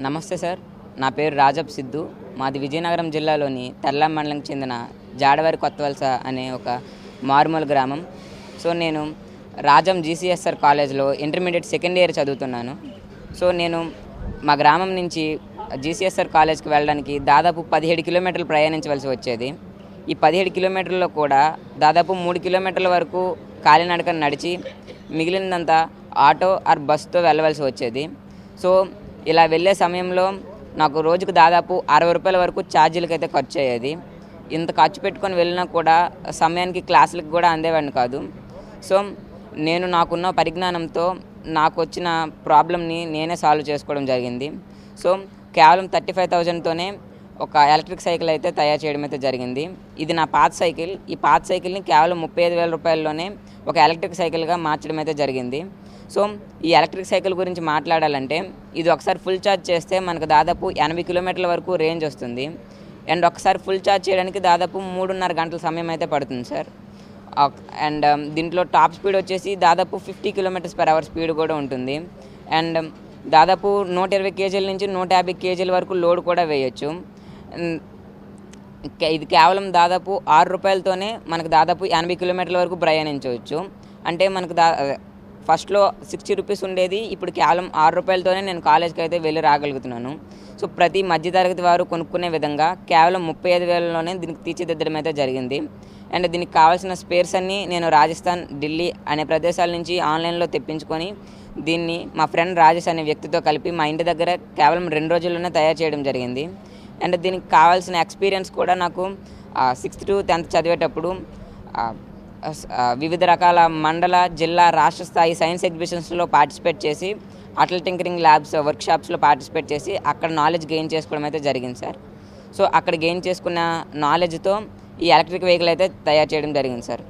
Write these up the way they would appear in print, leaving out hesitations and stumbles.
నమస్తే సార్. నా పేరు రాజప్ సిద్ధు. మాది విజయనగరం జిల్లాలోని తెల్లాం మండలంకి చెందిన జాడవారి కొత్తవలస అనే ఒక మారుమూల గ్రామం. సో నేను రాజం జీసీఎస్ఆర్ కాలేజ్లో ఇంటర్మీడియట్ సెకండ్ ఇయర్ చదువుతున్నాను. సో నేను మా గ్రామం నుంచి జీసీఎస్ఆర్ కాలేజ్కి వెళ్ళడానికి దాదాపు 17 కిలోమీటర్లు ప్రయాణించవలసి వచ్చేది. ఈ 17 కిలోమీటర్లలో కూడా దాదాపు 3 కిలోమీటర్ల వరకు కాలినడకన నడిచి మిగిలినంతా ఆటో ఆర్ బస్సుతో వెళ్ళవలసి వచ్చేది. సో ఇలా వెళ్ళే సమయంలో నాకు రోజుకు దాదాపు 60 రూపాయల వరకు ఛార్జీలకి అయితే ఖర్చు అయ్యేది. ఇంత ఖర్చు పెట్టుకొని వెళ్ళినా కూడా సమయానికి క్లాసులకు కూడా అందేవాడిని కాదు. సో నేను నాకున్న పరిజ్ఞానంతో నాకు వచ్చిన ప్రాబ్లమ్ని నేనే సాల్వ్ చేసుకోవడం జరిగింది. సో కేవలం 35,000తోనే ఒక ఎలక్ట్రిక్ సైకిల్ అయితే తయారు చేయడం అయితే జరిగింది. ఇది నా పాత సైకిల్. ఈ పాత సైకిల్ని కేవలం 35,000 రూపాయల్లోనే ఒక ఎలక్ట్రిక్ సైకిల్గా మార్చడం అయితే జరిగింది. సో ఈ ఎలక్ట్రిక్ సైకిల్ గురించి మాట్లాడాలంటే ఇది ఒకసారి ఫుల్ ఛార్జ్ చేస్తే మనకు దాదాపు 80 కిలోమీటర్ల వరకు రేంజ్ వస్తుంది. అండ్ ఒకసారి ఫుల్ ఛార్జ్ చేయడానికి దాదాపు 3.5 గంటల సమయం అయితే పడుతుంది సార్. అండ్ దీంట్లో టాప్ స్పీడ్ వచ్చేసి దాదాపు 50 km/h స్పీడ్ కూడా ఉంటుంది. అండ్ దాదాపు 120 కేజీల నుంచి 150 కేజీల వరకు లోడ్ కూడా వేయచ్చు. ఇది కేవలం దాదాపు 6 రూపాయలతోనే మనకు దాదాపు 80 కిలోమీటర్ల వరకు ప్రయాణించవచ్చు. అంటే మనకు ఫస్ట్లో 60 రూపీస్ ఉండేది, ఇప్పుడు కేవలం 6 రూపాయలతోనే నేను కాలేజ్కి అయితే వెళ్ళి రాగలుగుతున్నాను. సో ప్రతి మధ్యతరగతి వారు కొనుక్కునే విధంగా కేవలం 35,000లోనే దీనికి తీర్చిదిద్దడం అయితే జరిగింది. అండ్ దీనికి కావాల్సిన స్పేర్స్ అన్నీ నేను రాజస్థాన్, ఢిల్లీ అనే ప్రదేశాల నుంచి ఆన్లైన్లో తెప్పించుకొని దీన్ని మా ఫ్రెండ్ రాజేష్ అనే వ్యక్తితో కలిపి మా ఇంటి దగ్గర కేవలం 2 రోజుల్లోనే తయారు చేయడం జరిగింది. అండ్ దీనికి కావాల్సిన ఎక్స్పీరియన్స్ కూడా నాకు 6th to 10th చదివేటప్పుడు వివిధ రకాల మండల, జిల్లా, రాష్ట్ర స్థాయి సైన్స్ ఎగ్జిబిషన్స్లో పార్టిసిపేట్ చేసి అటల్ టింకరింగ్ ల్యాబ్స్ వర్క్షాప్స్లో పార్టిసిపేట్ చేసి అక్కడ నాలెడ్జ్ గెయిన్ చేసుకోవడం అయితే జరిగింది సార్. సో అక్కడ గెయిన్ చేసుకున్న నాలెడ్జ్తో ఈ ఎలక్ట్రిక్ వెహికల్ అయితే తయారు చేయడం జరిగింది సార్.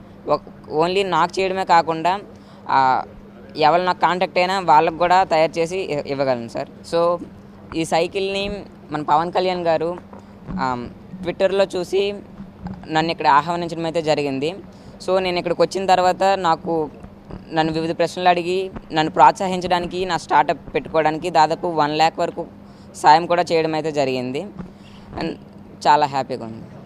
ఓన్లీ నాకు చేయడమే కాకుండా ఎవరు నాకు కాంటాక్ట్ అయినా వాళ్ళకు కూడా తయారు చేసి ఇవ్వగలను సార్. సో ఈ సైకిల్ని మన పవన్ కళ్యాణ్ గారు ట్విట్టర్లో చూసి నన్ను ఇక్కడ ఆహ్వానించడం అయితే జరిగింది. సో నేను ఇక్కడికి వచ్చిన తర్వాత నన్ను వివిధ ప్రశ్నలు అడిగి నన్ను ప్రోత్సహించడానికి, నా స్టార్టప్ పెట్టుకోవడానికి దాదాపు 1 lakh వరకు సాయం కూడా చేయడం అయితే జరిగింది. అండ్ చాలా హ్యాపీగా ఉంది.